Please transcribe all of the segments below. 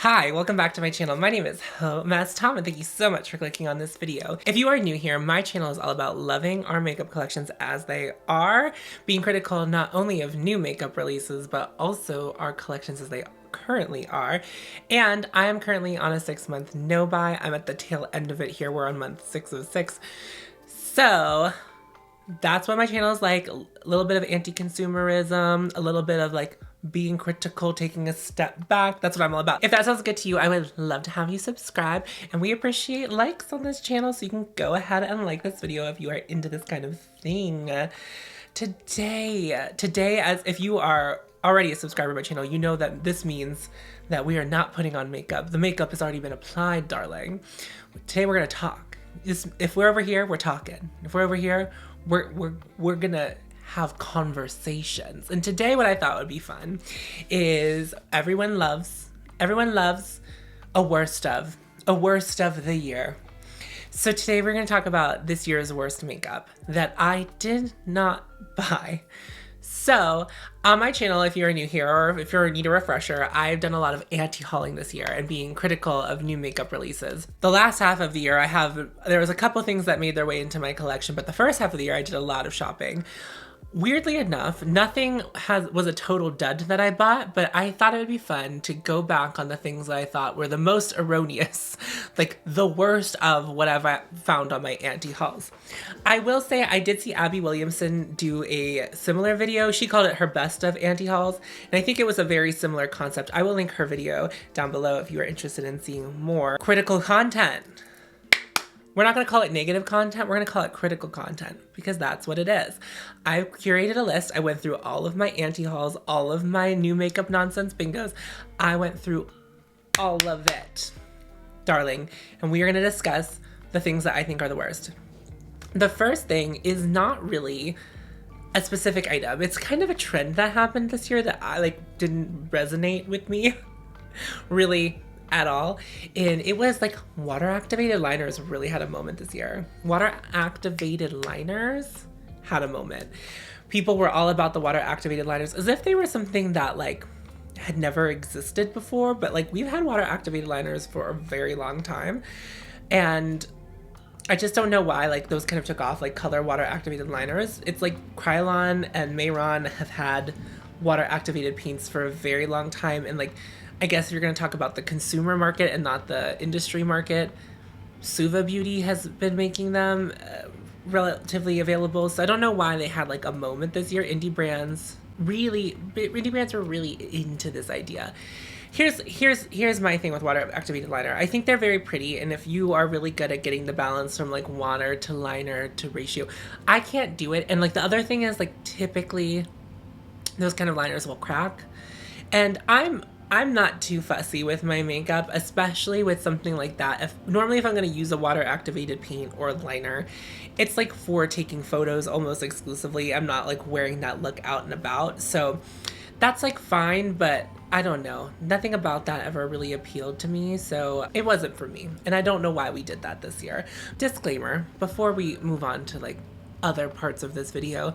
Hi, welcome back to my channel. My name is Hourglass Tom, and thank you so much for clicking on this video. If you are new here, my channel is all about loving our makeup collections as they are, being critical not only of new makeup releases, but also our collections as they currently are. And I am currently on a 6-month no-buy. I'm at the tail end of it here. We're on month 6 of 6. So that's what my channel is like. A little bit of anti-consumerism, a little bit of like being critical, taking a step back. That's what I'm all about. If that sounds good to you, I would love to have you subscribe, and we appreciate likes on this channel, so you can go ahead and like this video if you are into this kind of thing. Today, as if you are already a subscriber to my channel, you know that this means that we are not putting on makeup. The makeup has already been applied, darling. Today we're gonna talk. If we're over here, we're talking. If we're over here, we're gonna have conversations. And today what I thought would be fun is everyone loves a worst of the year. So today we're going to talk about this year's worst makeup that I did not buy. So on my channel, if you're new here or if you need a refresher, I've done a lot of anti-hauling this year and being critical of new makeup releases. The last half of the year there was a couple things that made their way into my collection, but the first half of the year I did a lot of shopping. Weirdly enough, nothing was a total dud that I bought, but I thought it would be fun to go back on the things that I thought were the most erroneous, like the worst of what I've found on my anti-hauls. I will say I did see Abby Williamson do a similar video. She called it her best of anti-hauls, and I think it was a very similar concept. I will link her video down below if you are interested in seeing more critical content. We're not going to call it negative content, we're going to call it critical content, because that's what it is. I curated a list. I went through all of my anti-hauls, all of my new makeup nonsense bingos. I went through all of it, darling, and we are going to discuss the things that I think are the worst. The first thing is not really a specific item. It's kind of a trend that happened this year that I didn't resonate with me really at all, and it was like water activated liners really had a moment this year. Water activated liners had a moment. People were all about the water activated liners as if they were something that had never existed before, but we've had water activated liners for a very long time, and I just don't know why those kind of took off, color water activated liners. It's like Kryolan and Mayron have had water activated paints for a very long time, and I guess if you're going to talk about the consumer market and not the industry market, Suva Beauty has been making them relatively available. So I don't know why they had a moment this year. Indie brands were really into this idea. Here's my thing with water activated liner. I think they're very pretty, and if you are really good at getting the balance from water to liner to ratio, I can't do it. And the other thing is typically those kind of liners will crack, and I'm not too fussy with my makeup, especially with something like that. Normally if I'm going to use a water activated paint or liner, it's for taking photos almost exclusively. I'm not wearing that look out and about. So that's fine, but I don't know. Nothing about that ever really appealed to me, so it wasn't for me. And I don't know why we did that this year. Disclaimer, before we move on to other parts of this video,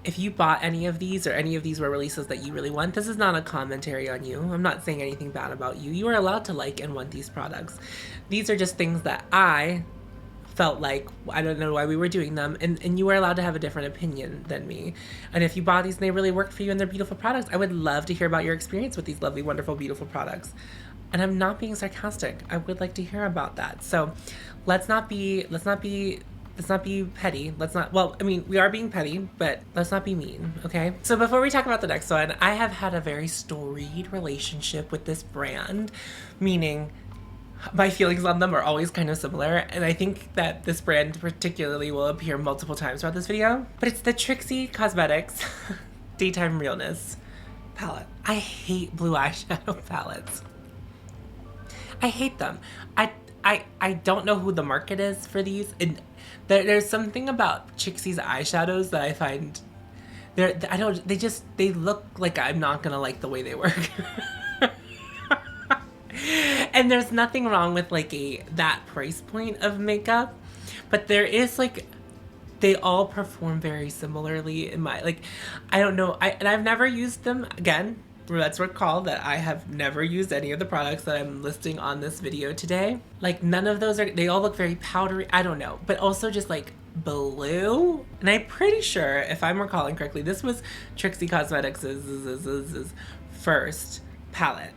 if you bought any of these or any of these were releases that you really want, this is not a commentary on you. I'm not saying anything bad about you. You are allowed to like and want these products. These are just things that I felt I don't know why we were doing them, and you are allowed to have a different opinion than me. And if you bought these and they really worked for you and they're beautiful products, I would love to hear about your experience with these lovely, wonderful, beautiful products. And I'm not being sarcastic. I would like to hear about that. So let's not be petty. We are being petty, but let's not be mean, okay? So before we talk about the next one, I have had a very storied relationship with this brand, meaning my feelings on them are always kind of similar, and I think that this brand particularly will appear multiple times throughout this video, but it's the Trixie Cosmetics Daytime Realness palette. I hate blue eyeshadow palettes. I hate them. I don't know who the market is for these, and there's something about Trixie's eyeshadows that I find they look like I'm not gonna like the way they work. And there's nothing wrong with that price point of makeup, but there is they all perform very similarly in my I don't know, and I've never used them. Again, let's recall that I have never used any of the products that I'm listing on this video today. Like none of those they all look very powdery. I don't know, but also just like blue. And I'm pretty sure, if I'm recalling correctly, this was Trixie Cosmetics' first palette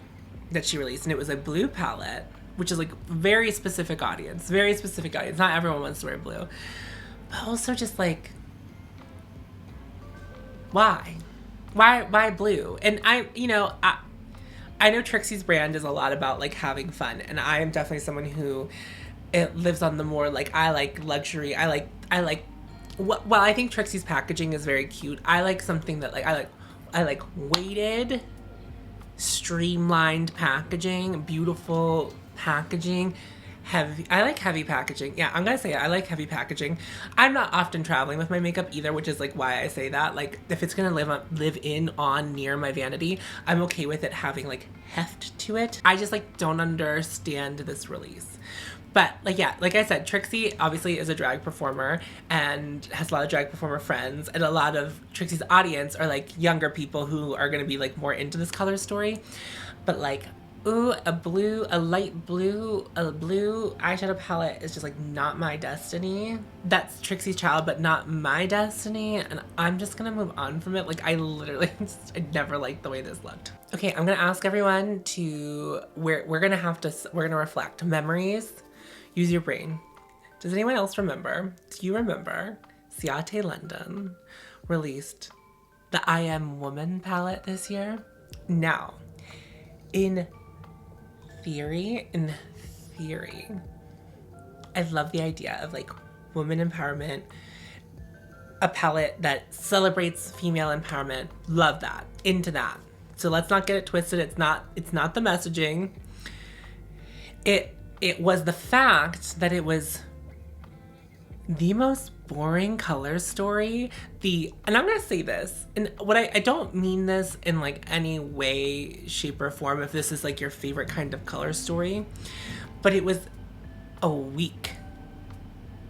that she released. And it was a blue palette, which is like very specific audience. Not everyone wants to wear blue. But also just like, why? Why blue? And I know Trixie's brand is a lot about like having fun, and I am definitely someone who it lives on the more like, I like luxury. I think Trixie's packaging is very cute. I like something that like I like weighted, streamlined packaging, beautiful packaging. Heavy. I like heavy packaging. Yeah, I'm gonna say it. I like heavy packaging. I'm not often traveling with my makeup either, which is like why I say that. Like if it's gonna live in on near my vanity, I'm okay with it having like heft to it. I just like don't understand this release. But like, yeah, like I said, Trixie obviously is a drag performer and has a lot of drag performer friends, and a lot of Trixie's audience are like younger people who are gonna be like more into this color story. But like, ooh, a light blue eyeshadow palette is just like not my destiny. That's Trixie's child, but not my destiny. And I'm just gonna move on from it. Like I literally I never liked the way this looked. Okay, I'm gonna ask everyone to, we're gonna reflect memories. Use your brain. Does anyone else remember? Do you remember Ciate London released the I Am Woman palette this year? Now, in theory, I love the idea of like woman empowerment, a palette that celebrates female empowerment. Love that. Into that. So let's not get it twisted. It's not the messaging. It was the fact that it was the most boring color story. And I'm gonna say this, and what I don't mean this in like any way, shape, or form if this is like your favorite kind of color story, but it was a weak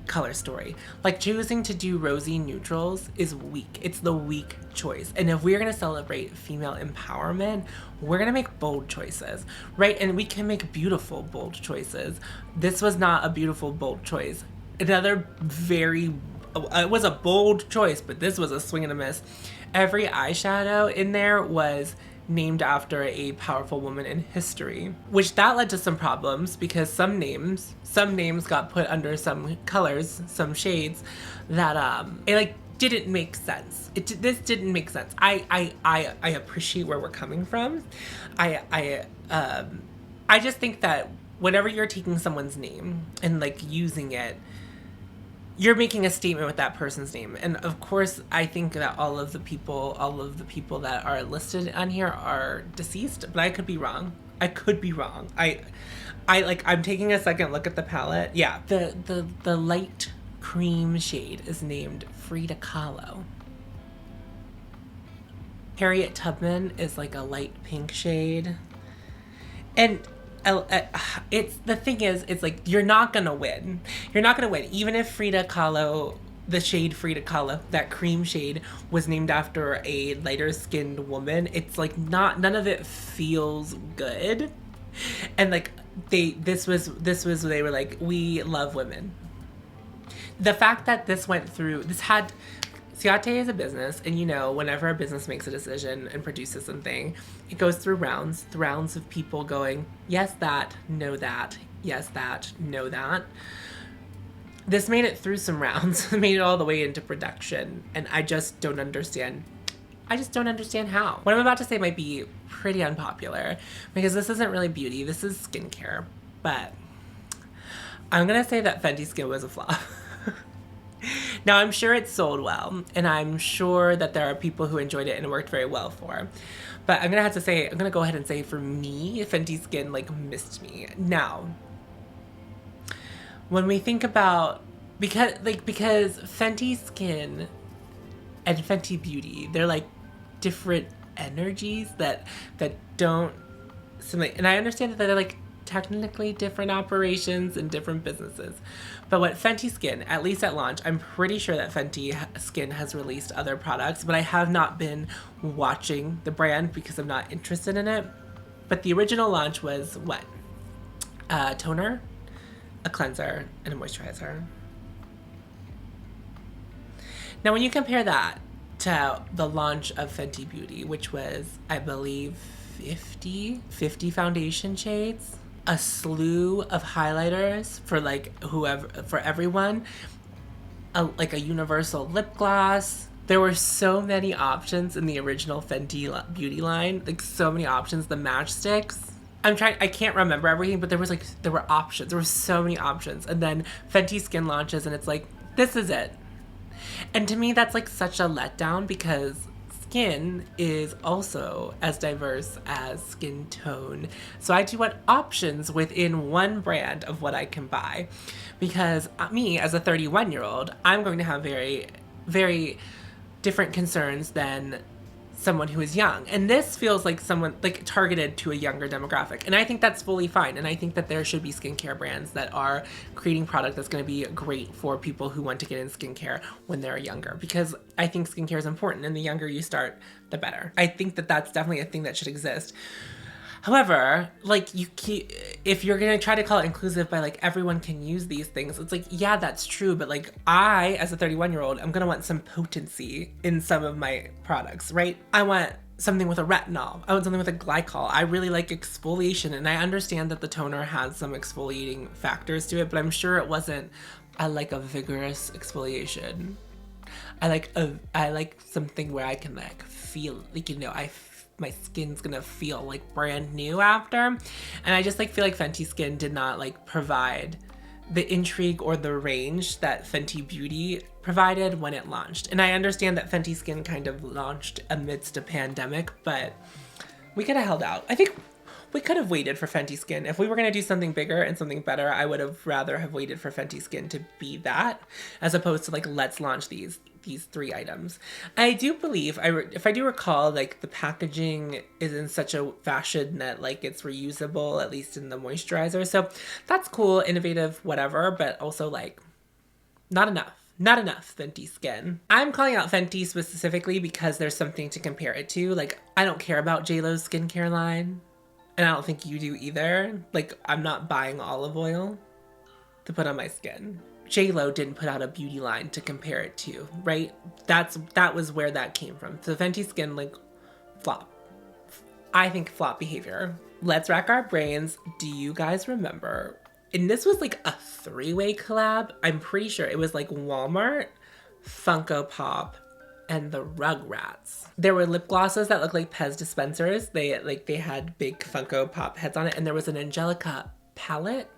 color story. Like choosing to do rosy neutrals is weak. It's the weak choice. And if we're gonna celebrate female empowerment, we're gonna make bold choices, right? And we can make beautiful, bold choices. This was not a beautiful, bold choice. Another it was a bold choice, but this was a swing and a miss. Every eyeshadow in there was named after a powerful woman in history, which that led to some problems because some names got put under some colors, some shades that it like didn't make sense. This didn't make sense. I appreciate where we're coming from. I just think that whenever you're taking someone's name and like using it, you're making a statement with that person's name. And of course, I think that all of the people that are listed on here are deceased, but I could be wrong. I'm taking a second look at the palette. Yeah, the light cream shade is named Frida Kahlo. Harriet Tubman is like a light pink shade. And it's the thing is, it's like you're not gonna win. Even if Frida Kahlo, the shade Frida Kahlo, that cream shade, was named after a lighter skinned woman. It's like none of it feels good. And like they were like, we love women. The fact that this had Ciate is a business, and you know, whenever a business makes a decision and produces something, it goes through rounds of people going, yes, that, no, that, yes, that, no, that. This made it through some rounds, made it all the way into production, and I just don't understand how. What I'm about to say might be pretty unpopular, because this isn't really beauty, this is skincare, but I'm gonna say that Fenty Skin was a flop. Now, I'm sure it sold well, and I'm sure that there are people who enjoyed it and it worked very well for. But I'm gonna go ahead and say, for me, Fenty Skin like missed me. Now, when we think about, because Fenty Skin and Fenty Beauty, they're like different energies that don't simulate. And I understand that they're like technically different operations and different businesses. But what Fenty Skin, at least at launch, I'm pretty sure that Fenty Skin has released other products, but I have not been watching the brand because I'm not interested in it. But the original launch was what? A toner, a cleanser, and a moisturizer. Now when you compare that to the launch of Fenty Beauty, which was, I believe, 50 foundation shades, a slew of highlighters for like whoever, for everyone, like a universal lip gloss. There were so many options in the original Fenty Beauty line, like so many options. The matchsticks, I can't remember everything, but there were options. There were so many options. And then Fenty Skin launches and it's like, this is it. And to me, that's like such a letdown because skin is also as diverse as skin tone. So I do want options within one brand of what I can buy, because me as a 31-year-old, I'm going to have very, very different concerns than someone who is young. And this feels like someone like targeted to a younger demographic. And I think that's fully fine. And I think that there should be skincare brands that are creating product that's going to be great for people who want to get in skincare when they're younger, because I think skincare is important and the younger you start, the better. I think that that's definitely a thing that should exist. However, like if you're gonna try to call it inclusive by like everyone can use these things, it's like, yeah, that's true, but like I, as a 31-year-old, I'm gonna want some potency in some of my products, right? I want something with a retinol. I want something with a glycol. I really like exfoliation, and I understand that the toner has some exfoliating factors to it, but I'm sure it wasn't a vigorous exfoliation. I like something where I can like feel like, you know, my skin's gonna feel like brand new after. And I just like feel like Fenty Skin did not like provide the intrigue or the range that Fenty Beauty provided when it launched. And I understand that Fenty Skin kind of launched amidst a pandemic, but we could have held out. I think we could have waited for Fenty Skin. If we were gonna do something bigger and something better, I would have rather have waited for Fenty Skin to be that, as opposed to like, let's launch these 3 items. I do believe, if I do recall, like the packaging is in such a fashion that like it's reusable, at least in the moisturizer. So that's cool, innovative, whatever, but also like not enough. Not enough Fenty Skin. I'm calling out Fenty specifically because there's something to compare it to. Like, I don't care about JLo's skincare line, and I don't think you do either. Like, I'm not buying olive oil to put on my skin. JLo didn't put out a beauty line to compare it to, right? That was where that came from. So Fenty Skin, like, flop. I think flop behavior. Let's rack our brains. Do you guys remember? And this was like a 3-way collab. I'm pretty sure it was like Walmart, Funko Pop, and the Rugrats. There were lip glosses that looked like Pez dispensers. They had big Funko Pop heads on it, and there was an Angelica palette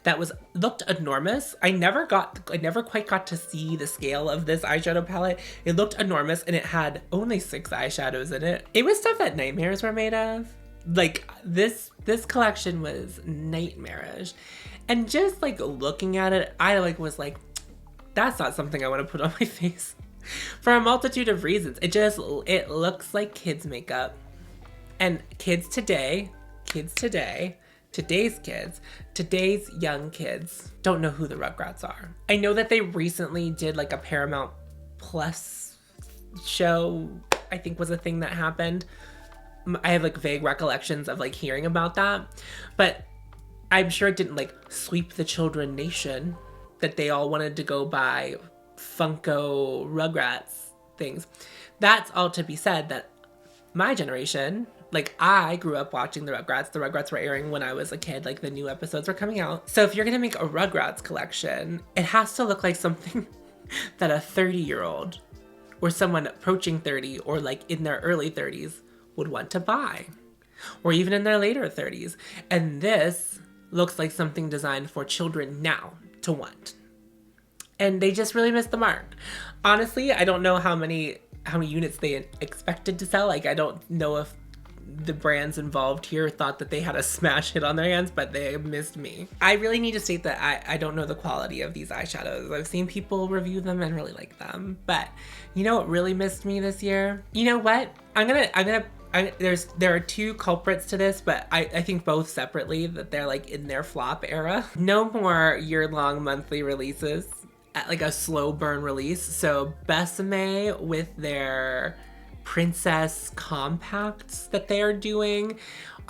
that looked enormous. I never quite got to see the scale of this eyeshadow palette. It looked enormous, and it had only 6 eyeshadows in it. It was stuff that nightmares were made of. Like, this collection was nightmarish. And just like looking at it, I was like, that's not something I want to put on my face. For a multitude of reasons. It looks like kids makeup. And today's young kids don't know who the Rugrats are. I know that they recently did like a Paramount Plus show, I think was a thing that happened. I have like vague recollections of like hearing about that, but I'm sure it didn't like sweep the children nation that they all wanted to go buy Funko Rugrats things. That's all to be said that my generation, like I grew up watching the Rugrats. The Rugrats were airing when I was a kid, like the new episodes were coming out. So if you're gonna make a Rugrats collection, it has to look like something that a 30-year-old or someone approaching 30 or like in their early 30s would want to buy, or even in their later 30s. And this looks like something designed for children now to want. And they just really missed the mark. Honestly, I don't know how many units they expected to sell. Like, I don't know if the brands involved here thought that they had a smash hit on their hands, but they missed me. I really need to state that I don't know the quality of these eyeshadows. I've seen people review them and really like them, but you know what really missed me this year? You know what? I'm gonna there are two culprits to this, but I think both separately that they're like in their flop era. No more year-long monthly releases at like a slow burn release. So Besame with their Princess compacts that they are doing,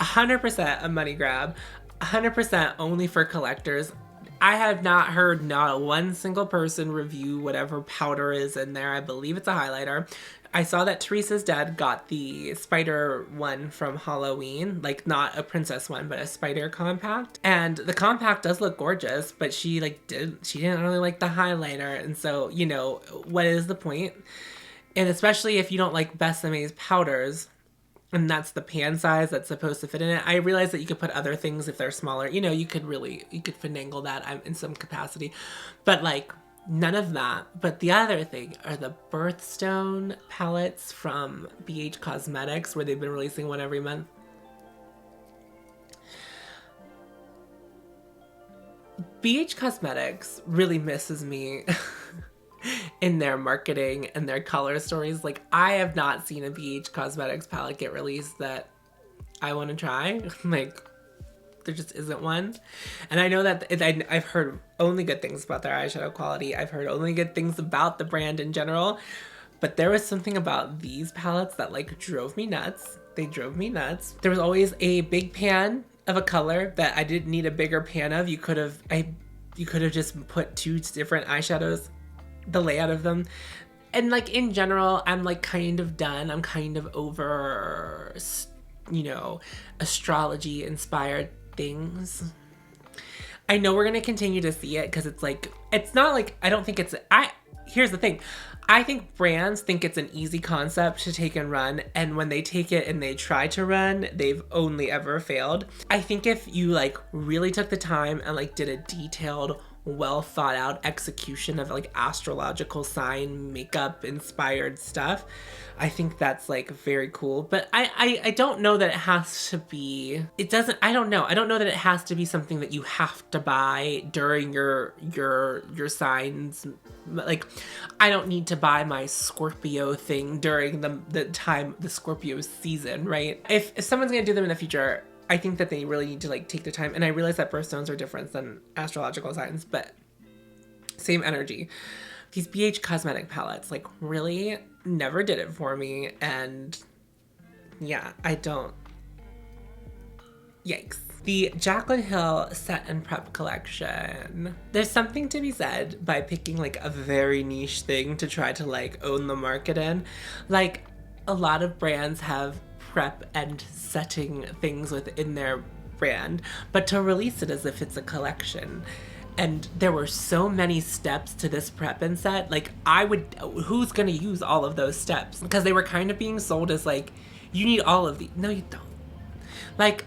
100% a money grab, 100% only for collectors. I have not heard not one single person review whatever powder is in there. I believe it's a highlighter. I saw that Teresa's dad got the spider one from Halloween, like not a princess one, but a spider compact. And the compact does look gorgeous, but she didn't really like the highlighter. And so, you know, what is the point? And especially if you don't like Besame's powders, and that's the pan size that's supposed to fit in it. I realize that you could put other things if they're smaller. You know, you could finagle that in some capacity. But like, none of that. But the other thing are the Birthstone palettes from BH Cosmetics, where they've been releasing one every month. BH Cosmetics really misses me in their marketing and their color stories. Like, I have not seen a BH Cosmetics palette get released that I want to try. Like, there just isn't one. And I know that I've heard only good things about their eyeshadow quality. I've heard only good things about the brand in general. But there was something about these palettes that like drove me nuts. They drove me nuts. There was always a big pan of a color that I didn't need a bigger pan of. You could have just put two different eyeshadows, the layout of them. And like in general, I'm like kind of done. I'm kind of over, you know, astrology inspired things. I know we're gonna continue to see it because it's like, it's not like, I don't think it's, here's the thing. I think brands think it's an easy concept to take and run, and when they take it and they try to run, they've only ever failed. I think if you like really took the time and like did a detailed, well thought out execution of like astrological sign makeup inspired stuff, I think that's like very cool. But I don't know that it has to be, I don't know that it has to be something that you have to buy during your signs. Like, I don't need to buy my Scorpio thing during the Scorpio season, right? If someone's gonna do them in the future, I think that they really need to like take the time. And I realize that birthstones are different than astrological signs, but same energy. These BH Cosmetic palettes like really never did it for me. And yeah, I don't. Yikes. The Jaclyn Hill Set and Prep collection. There's something to be said by picking like a very niche thing to try to like own the market in. Like, a lot of brands have prep and setting things within their brand, but to release it as if it's a collection. And there were so many steps to this prep and set. Like, who's gonna use all of those steps? Because they were kind of being sold as like, you need all of these. No, you don't. Like,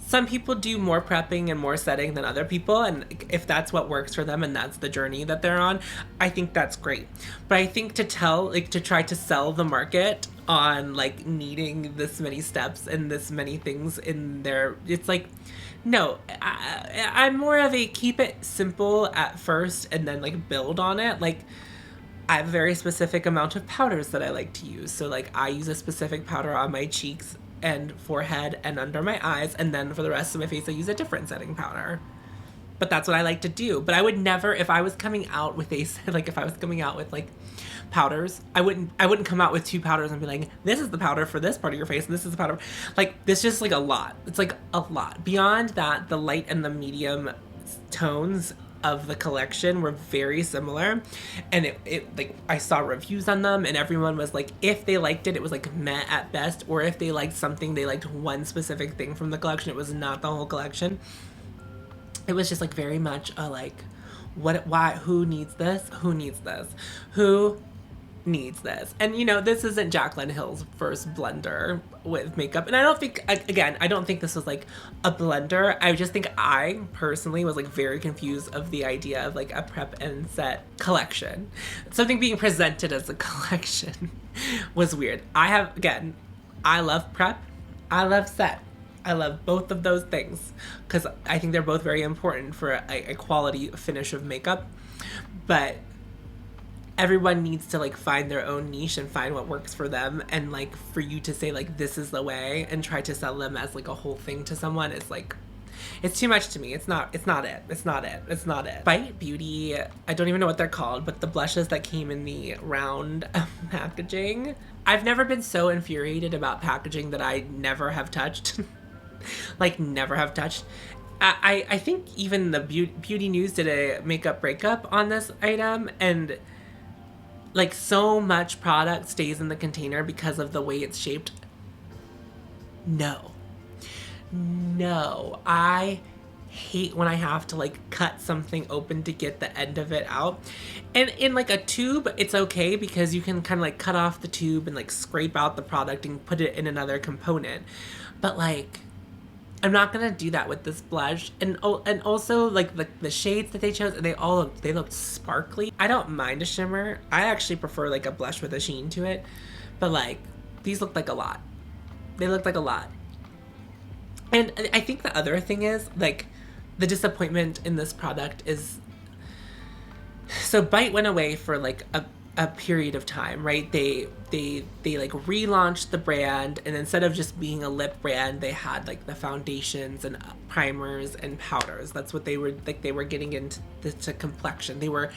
some people do more prepping and more setting than other people, and if that's what works for them and that's the journey that they're on, I think that's great. But I think to try to sell the market on like needing this many steps and this many things in there, it's like, no, I'm more of a keep it simple at first and then like build on it. Like, I have a very specific amount of powders that I like to use. So like, I use a specific powder on my cheeks and forehead and under my eyes, and then for the rest of my face I use a different setting powder. But that's what I like to do. But I would never, if I was coming out with like powders, I wouldn't come out with two powders and be like, this is the powder for this part of your face and this is the powder. Like, this just like a lot. It's like a lot. Beyond that, the light and the medium tones of the collection were very similar, and it like, I saw reviews on them and everyone was like, if they liked it, it was like meh at best, or if they liked something, they liked one specific thing from the collection, it was not the whole collection. It was just like very much a like, who needs this, who needs this, who needs this. And you know, this isn't Jaclyn Hill's first blunder with makeup, and I don't think this was like a blunder. I just think I personally was like very confused of the idea of like a prep and set collection. Something being presented as a collection was weird. I love prep, I love set. I love both of those things because I think they're both very important for a quality finish of makeup. But everyone needs to like find their own niche and find what works for them, and like for you to say like this is the way and try to sell them as like a whole thing to someone is like, it's too much to me. It's not it. Bite Beauty, I don't even know what they're called, but the blushes that came in the round packaging, I've never been so infuriated about packaging that I never have touched. Like never have touched. I think even the Beauty News did a makeup breakup on this item, and like so much product stays in the container because of the way it's shaped. No, I hate when I have to like cut something open to get the end of it out. And in like a tube, it's okay because you can kind of like cut off the tube and like scrape out the product and put it in another component. But like, I'm not gonna do that with this blush. And also like the shades that they chose, they look sparkly. I don't mind a shimmer. I actually prefer like a blush with a sheen to it. But like, these look like a lot. They look like a lot. And I think the other thing is like the disappointment in this product is, so Bite went away for like a period of time, right? They like relaunched the brand, and instead of just being a lip brand, they had like the foundations and primers and powders. That's what they were like. They were getting into to complexion. They were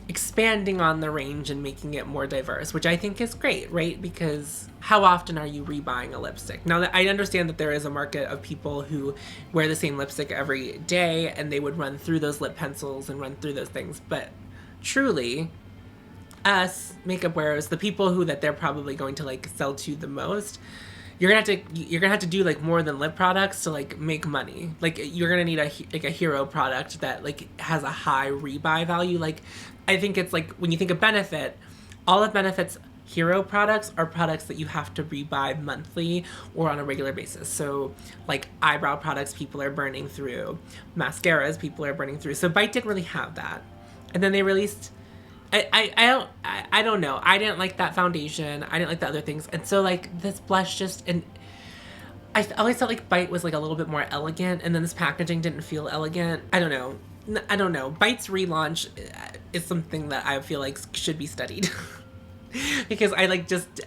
expanding on the range and making it more diverse, which I think is great, right? Because how often are you rebuying a lipstick? Now, I understand that there is a market of people who wear the same lipstick every day, and they would run through those lip pencils and run through those things, but truly, us makeup wearers, the people who that they're probably going to like sell to the most, you're gonna have to do like more than lip products to like make money. Like you're gonna need a hero product that like has a high rebuy value. Like I think it's like when you think of Benefit, all of Benefit's hero products are products that you have to rebuy monthly or on a regular basis. So like eyebrow products, people are burning through. Mascaras, people are burning through. So Bite didn't really have that. And then they released, I don't know. I didn't like that foundation. I didn't like the other things. And so like this blush just, and I always felt like Bite was like a little bit more elegant, and then this packaging didn't feel elegant. I don't know. Bite's relaunch is something that I feel like should be studied. Because I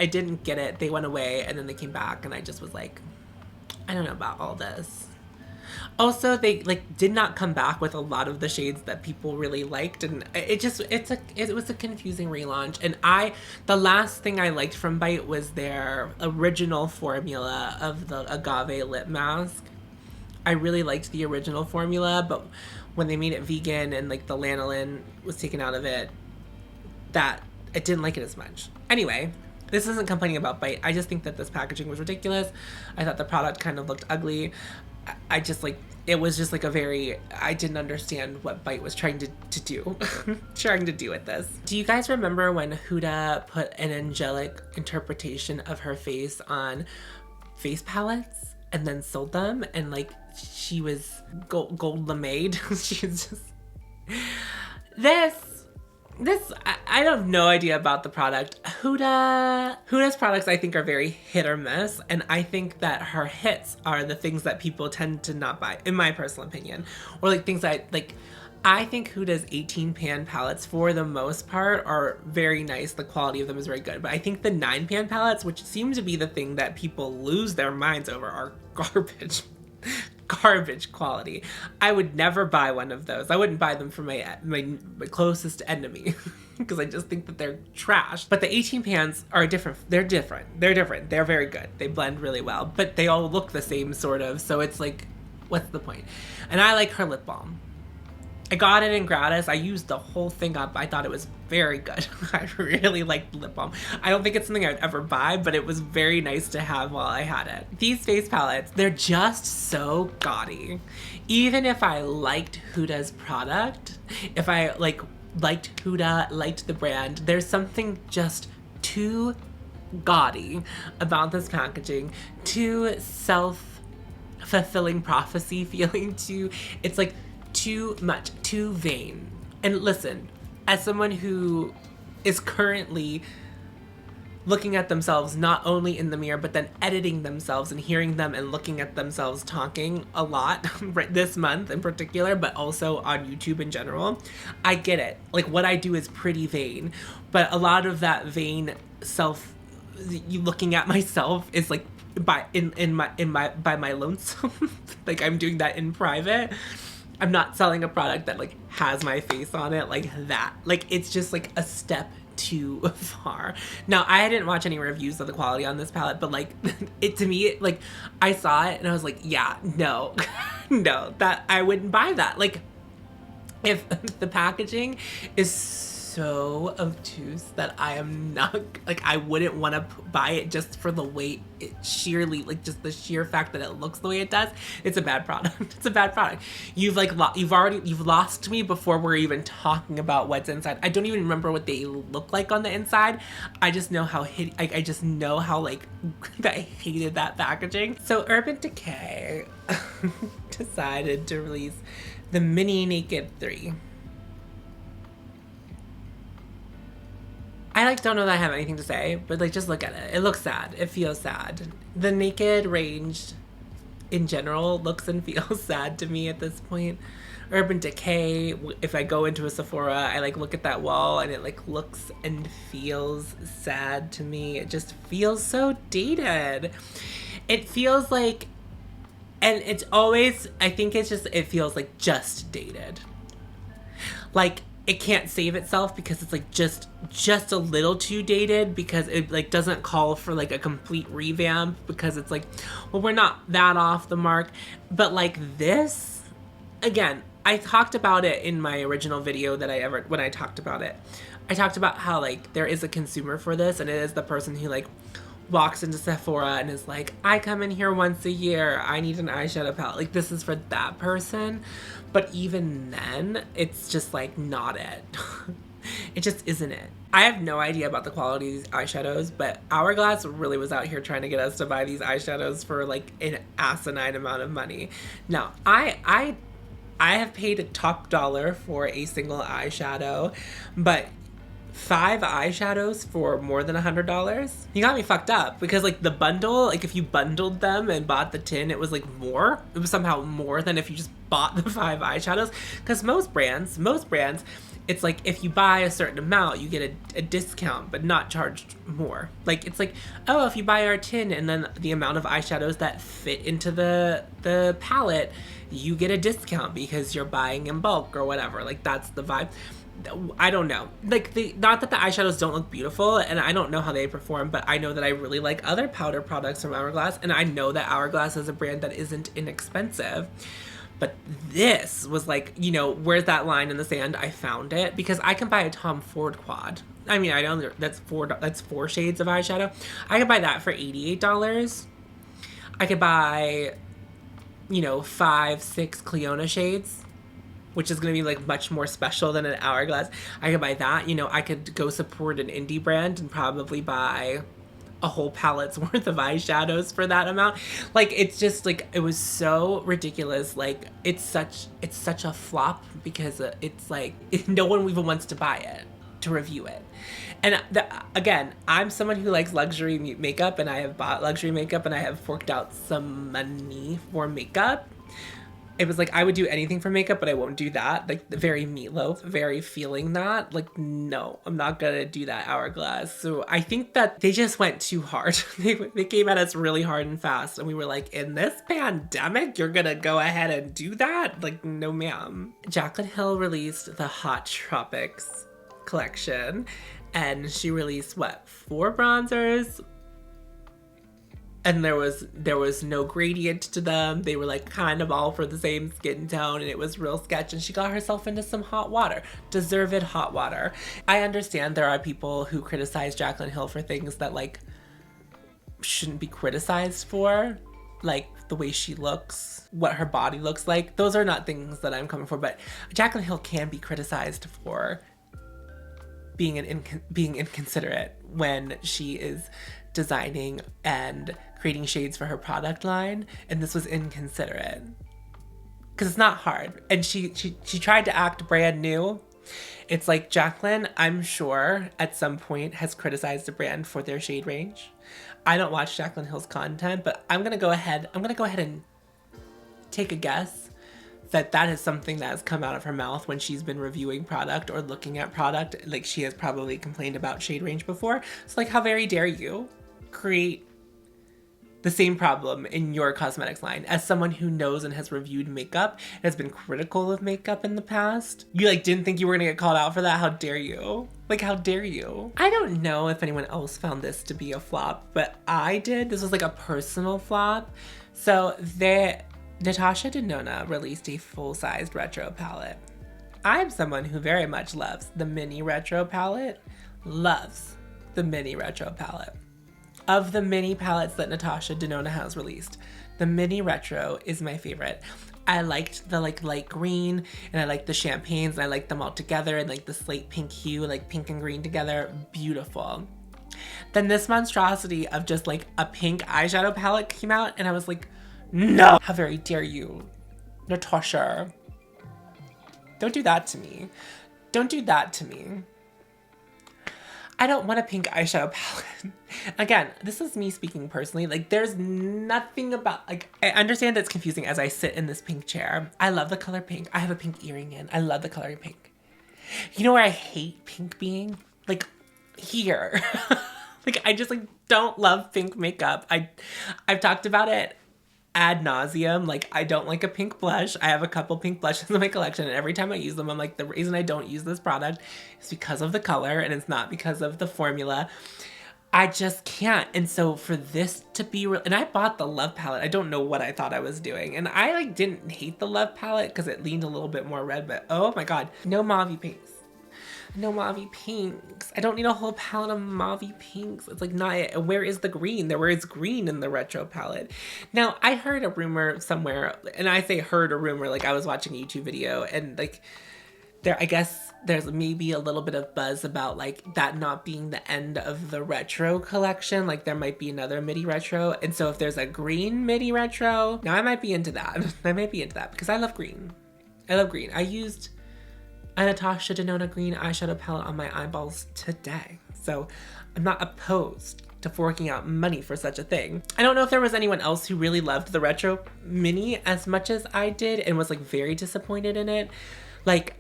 didn't get it. They went away and then they came back, and I just was like, I don't know about all this. Also, they like did not come back with a lot of the shades that people really liked, and it was a confusing relaunch. And the last thing I liked from Bite was their original formula of the agave lip mask. I really liked the original formula, but when they made it vegan and like the lanolin was taken out of it, that I didn't like it as much. Anyway, this isn't complaining about Bite. I just think that this packaging was ridiculous. I thought the product kind of looked ugly. I just like, it was just like I didn't understand what Bite was trying to do, trying to do with this. Do you guys remember when Huda put an angelic interpretation of her face on face palettes and then sold them? And like, she was gold lamed. She was just, I have no idea about the product. Huda's products I think are very hit or miss, and I think that her hits are the things that people tend to not buy, in my personal opinion. Or like things I think Huda's 18 pan palettes for the most part are very nice. The quality of them is very good. But I think the 9 pan palettes, which seem to be the thing that people lose their minds over, are garbage. Garbage quality. I would never buy one of those. I wouldn't buy them for my closest enemy because I just think that they're trash. But the 18 pans are different. They're different. They're very good. They blend really well, but they all look the same sort of. So it's like, what's the point? And I like her lip balm. I got it in gratis. I used the whole thing up. I thought it was very good. I really liked lip balm. I don't think it's something I'd ever buy, but it was very nice to have while I had it. These face palettes, they're just so gaudy. Even if I liked Huda's product, if I liked Huda, liked the brand, there's something just too gaudy about this packaging, too self-fulfilling prophecy feeling, it's like too much, too vain. And listen, as someone who is currently looking at themselves not only in the mirror, but then editing themselves and hearing them and looking at themselves talking a lot this month in particular, but also on YouTube in general. I get it. Like, what I do is pretty vain, but a lot of that vain self, you looking at myself is like by my lonesome. Like, I'm doing that in private. I'm not selling a product that like has my face on it like that. Like, it's just like a step too far. Now, I didn't watch any reviews of the quality on this palette, but like it, to me, like, I saw it and I was like, yeah, no, no, that I wouldn't buy that. Like, if the packaging is so obtuse that I am not, like, I wouldn't want to buy it just for the way it sheerly, like, just the sheer fact that it looks the way it does. It's a bad product. It's a bad product. You've like you've lost me before we're even talking about what's inside. I don't even remember what they look like on the inside. I just know how I just know how like I hated that packaging. So Urban Decay decided to release the Mini Naked 3. I like don't know that I have anything to say, but like just look at it. It looks sad. It feels sad. The Naked range in general looks and feels sad to me at this point. Urban Decay, if I go into a Sephora, I like look at that wall and it like looks and feels sad to me. It just feels so dated. It feels like, and it's always, I think it's just, it feels like just dated. Like, it can't save itself because it's like just a little too dated, because it like doesn't call for like a complete revamp, because it's like, well, we're not that off the mark. But like this, again, I talked about it in my original video that when I talked about it, I talked about how like there is a consumer for this, and it is the person who like walks into Sephora and is like, I come in here once a year, I need an eyeshadow palette. Like, this is for that person. But even then, it's just like not it. It just isn't it. I have no idea about the quality of these eyeshadows, but Hourglass really was out here trying to get us to buy these eyeshadows for like an asinine amount of money. Now, I have paid a top dollar for a single eyeshadow, but 5 eyeshadows for more than $100? You got me fucked up, because like the bundle, like if you bundled them and bought the tin, it was like more. It was somehow more than if you just bought the 5 eyeshadows. Because most brands, it's like if you buy a certain amount, you get a discount, but not charged more. Like, it's like, oh, if you buy our tin and then the amount of eyeshadows that fit into the palette, you get a discount because you're buying in bulk or whatever. Like, that's the vibe. I don't know. Like, not that the eyeshadows don't look beautiful, and I don't know how they perform, but I know that I really like other powder products from Hourglass, and I know that Hourglass is a brand that isn't inexpensive. But this was like, you know, where's that line in the sand? I found it, because I can buy a Tom Ford quad. I mean, I know that's 4 shades of eyeshadow. I could buy that for $88. I could buy, you know, 5-6 Cleona shades, which is going to be like much more special than an Hourglass. I could buy that. You know, I could go support an indie brand and probably buy a whole palette's worth of eyeshadows for that amount. Like, it's just like, it was so ridiculous. Like, it's such a flop, because it's like no one even wants to buy it, to review it. And again, I'm someone who likes luxury makeup, and I have bought luxury makeup, and I have forked out some money for makeup. It was like, I would do anything for makeup, but I won't do that. Like, very Meatloaf, very feeling that. Like, no, I'm not gonna do that, Hourglass. So I think that they just went too hard. They came at us really hard and fast, and we were like, in this pandemic, you're gonna go ahead and do that? Like, no ma'am. Jaclyn Hill released the Hot Tropics collection, and she released, what, 4 bronzers? And there was no gradient to them. They were like kind of all for the same skin tone, and it was real sketch. And she got herself into some hot water, deserved hot water. I understand there are people who criticize Jaclyn Hill for things that like shouldn't be criticized for, like the way she looks, what her body looks like. Those are not things that I'm coming for, but Jaclyn Hill can be criticized for being inconsiderate when she is designing and creating shades for her product line, and this was inconsiderate, because it's not hard. And she tried to act brand new, It's like Jaclyn, I'm sure, at some point has criticized the brand for their shade range. I don't watch Jaclyn Hill's content, but I'm gonna go ahead and take a guess that is something that has come out of her mouth when she's been reviewing product or looking at product. Like, she has probably complained about shade range before. So like, how very dare you create the same problem in your cosmetics line? As someone who knows and has reviewed makeup and has been critical of makeup in the past, you like didn't think you were gonna get called out for that? How dare you? Like, how dare you? I don't know if anyone else found this to be a flop, but I did. This was like a personal flop. So Natasha Denona released a full-sized retro palette. I'm someone who very much loves the mini retro palette. Loves the mini retro palette. Of the mini palettes that Natasha Denona has released, the mini retro is my favorite. I liked the like light green, and I liked the champagnes, and I liked them all together, and like the slate pink hue, like pink and green together, beautiful. Then this monstrosity of just like a pink eyeshadow palette came out, and I was like, no! How very dare you, Natasha. Don't do that to me. Don't do that to me. I don't want a pink eyeshadow palette. Again, this is me speaking personally. Like, there's nothing about, like, I understand it's confusing as I sit in this pink chair. I love the color pink. I have a pink earring in. I love the color pink. You know where I hate pink being? Like, here. Like, I just, like, don't love pink makeup. I've talked about it ad nauseum. Like, I don't like a pink blush. I have a couple pink blushes in my collection, and every time I use them, I'm like, the reason I don't use this product is because of the color, and it's not because of the formula. I just can't. And so for this to be real, and I bought the Love palette. I don't know what I thought I was doing. And I like didn't hate the Love palette because it leaned a little bit more red, but oh my God, no mauve pinks. No mauve pinks. I don't need a whole palette of mauve pinks. It's like, not, where is the green? There is green in the retro palette. Now, I heard a rumor somewhere, and I say heard a rumor, like I was watching a YouTube video, and like, I guess there's maybe a little bit of buzz about like that not being the end of the retro collection. Like, there might be another midi retro. And so if there's a green midi retro, now I might be into that. I might be into that because I love green. I love green. I used a Natasha Denona green eyeshadow palette on my eyeballs today. So I'm not opposed to forking out money for such a thing. I don't know if there was anyone else who really loved the retro mini as much as I did and was like very disappointed in it. Like,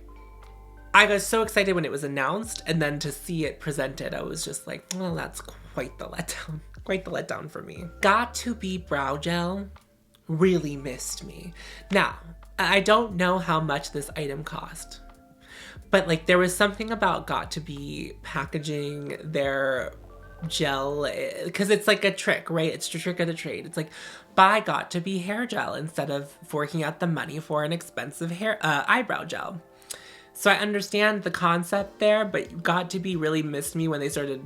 I was so excited when it was announced, and then to see it presented, I was just like, well, that's quite the letdown. Quite the letdown for me. Got2B Brow Gel really missed me. Now, I don't know how much this item cost, but like there was something about Got2B packaging their gel, because it's like a trick, right? It's the trick of the trade. It's like, buy Got2B hair gel instead of forking out the money for an expensive eyebrow gel. So I understand the concept there, but Got2B really missed me when they started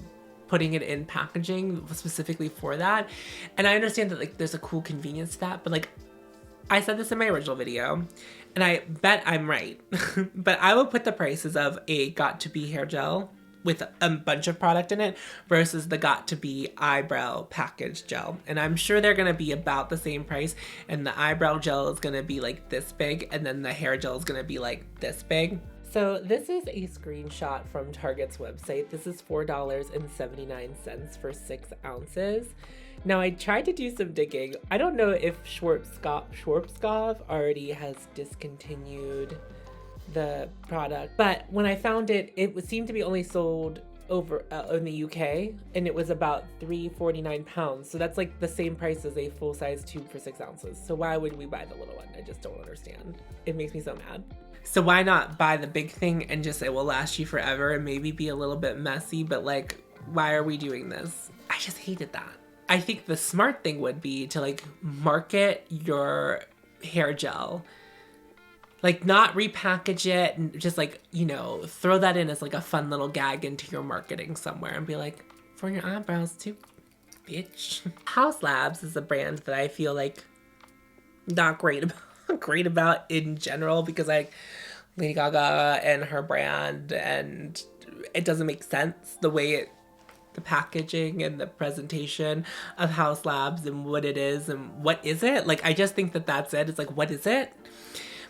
putting it in packaging specifically for that. And I understand that like there's a cool convenience to that, but like I said this in my original video, and I bet I'm right, but I will put the prices of a Got2B hair gel with a bunch of product in it versus the Got2B eyebrow package gel. And I'm sure they're gonna be about the same price, and the eyebrow gel is gonna be like this big, and then the hair gel is gonna be like this big. So this is a screenshot from Target's website. This is $4.79 for 6 ounces. Now, I tried to do some digging. I don't know if Schwarzkopf already has discontinued the product, but when I found it, it seemed to be only sold over in the UK, and it was about £3.49. So that's like the same price as a full-size tube for 6 ounces. So why would we buy the little one? I just don't understand. It makes me so mad. So why not buy the big thing and just it will last you forever and maybe be a little bit messy, but like, why are we doing this? I just hated that. I think the smart thing would be to like market your hair gel, like not repackage it and just like, you know, throw that in as like a fun little gag into your marketing somewhere and be like, for your eyebrows too, bitch. Haus Labs is a brand that I feel like not great about in general, because like Lady Gaga and her brand, and it doesn't make sense the way the packaging and the presentation of Haus Labs and what it is and what is it. Like, I just think that that's it. It's like, what is it?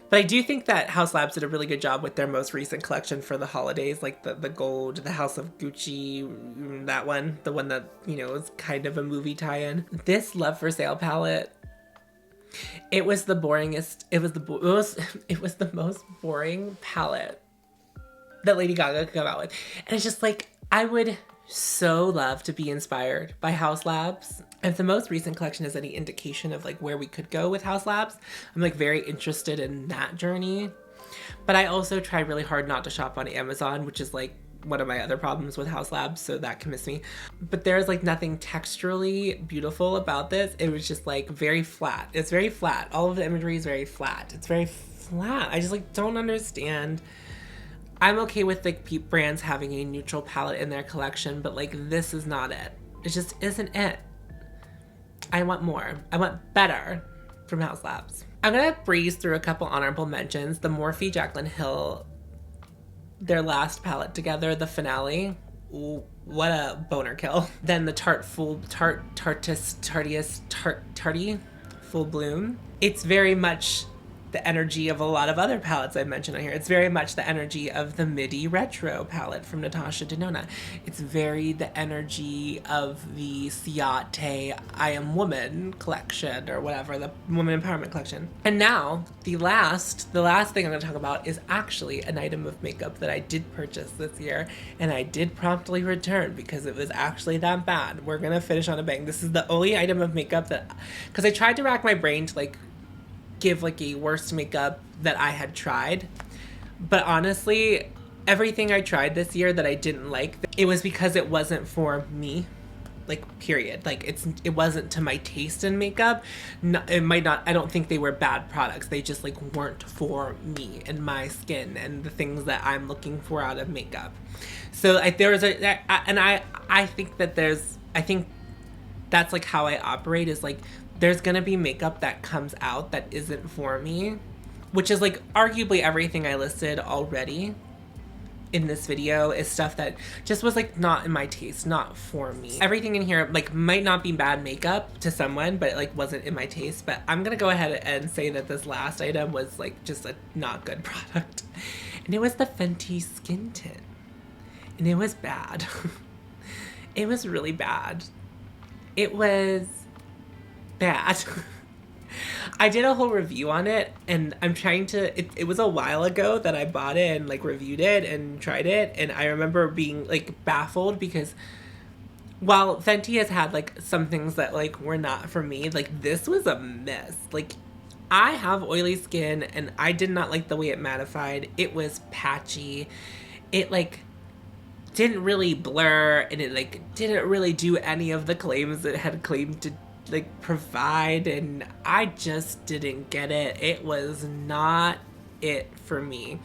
But I do think that Haus Labs did a really good job with their most recent collection for the holidays, like the gold, the House of Gucci, that one, the one that, you know, is kind of a movie tie-in. This Love for Sale palette, it was the boringest, it was the most boring palette that Lady Gaga could come out with. And it's just like, I would so love to be inspired by Haus Labs. If the most recent collection is any indication of like where we could go with Haus Labs, I'm like very interested in that journey. But I also try really hard not to shop on Amazon, which is like one of my other problems with Haus Labs, so that can miss me. But there's like nothing texturally beautiful about this. It was just like very flat. It's very flat. All of the imagery is very flat. It's very flat. I just like don't understand. I'm okay with like brands having a neutral palette in their collection, but like this is not it. It just isn't it. I want more. I want better from Haus Labs. I'm gonna breeze through a couple honorable mentions. The Morphe Jaclyn Hill, their last palette together, the finale. Ooh, what a boner kill. Then the Tarte Full Bloom. It's very much the energy of a lot of other palettes I mentioned on here. It's very much the energy of the Midi Retro palette from Natasha Denona. It's very the energy of the Ciate I Am Woman collection, or whatever, the Woman Empowerment collection. And now, the last thing I'm gonna talk about is actually an item of makeup that I did purchase this year, and I did promptly return because it was actually that bad. We're gonna finish on a bang. This is the only item of makeup that, because I tried to rack my brain to like give like a worst makeup that I had tried, but honestly everything I tried this year that I didn't like, it was because it wasn't for me, like period. Like it wasn't to my taste in makeup. No, it might not, I don't think they were bad products, they just like weren't for me and my skin and the things that I'm looking for out of makeup. So I think that's like how I operate, is like there's gonna be makeup that comes out that isn't for me, which is like arguably everything I listed already in this video is stuff that just was like not in my taste, not for me. Everything in here like might not be bad makeup to someone, but it like wasn't in my taste. But I'm gonna go ahead and say that this last item was like just a not good product. And it was the Fenty Skin Tint. And it was bad. It was really bad. It was bad. I did a whole review on it, and I'm trying to, it was a while ago that I bought it and like reviewed it and tried it, and I remember being like baffled because while Fenty has had like some things that like were not for me, like this was a mess. Like I have oily skin and I did not like the way it mattified. It was patchy. It like didn't really blur, and it like didn't really do any of the claims it had claimed to like provide, and I just didn't get it. It was not it for me.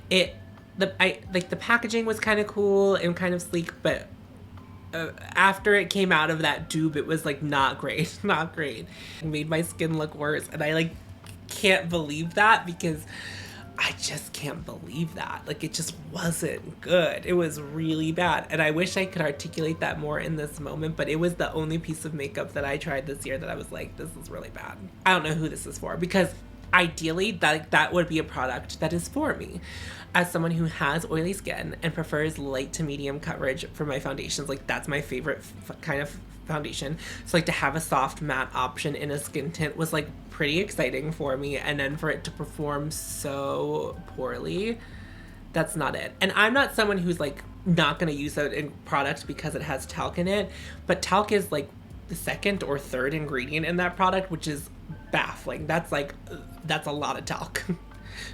The packaging was kind of cool and kind of sleek, but after it came out of that tube, it was like not great. Not great. It made my skin look worse, and I like can't believe that, because I just can't believe that. Like, it just wasn't good. It was really bad. And I wish I could articulate that more in this moment, but it was the only piece of makeup that I tried this year that I was like, this is really bad. I don't know who this is for, because ideally that would be a product that is for me. As someone who has oily skin and prefers light to medium coverage for my foundations, like that's my favorite kind of foundation. So like to have a soft matte option in a skin tint was like pretty exciting for me, and then for it to perform so poorly, that's not it. And I'm not someone who's like not gonna use it in product because it has talc in it, but talc is like the second or third ingredient in that product, which is baffling. That's a lot of talc.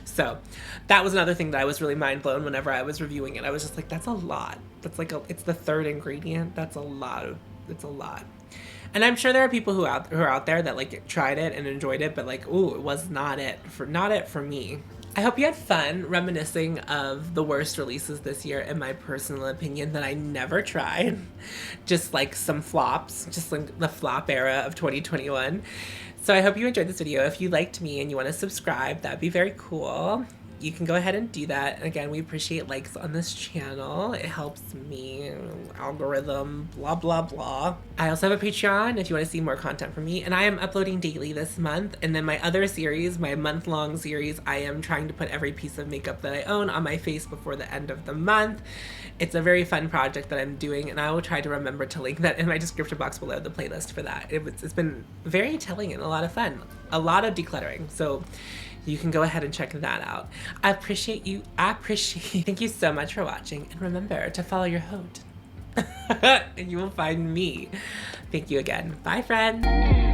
So that was another thing that I was really mind blown whenever I was reviewing it. I was just like, that's a lot. That's like it's the third ingredient. It's a lot. And I'm sure there are people who are out there that like tried it and enjoyed it, but like, ooh, it was not it for me. I hope you had fun reminiscing of the worst releases this year, in my personal opinion, that I never tried. Just like some flops, just like the flop era of 2021. So I hope you enjoyed this video. If you liked me and you want to subscribe, that'd be very cool. you can go ahead and do that. And again, we appreciate likes on this channel. It helps me, algorithm, blah, blah, blah. I also have a Patreon if you want to see more content from me. And I am uploading daily this month. And then my other series, my month-long series, I am trying to put every piece of makeup that I own on my face before the end of the month. It's a very fun project that I'm doing, and I will try to remember to link that in my description box below, the playlist for that. It's been very telling and a lot of fun. A lot of decluttering. So you can go ahead and check that out. I appreciate you. Thank you so much for watching. And remember to follow your Haute. And you will find me. Thank you again. Bye, friends.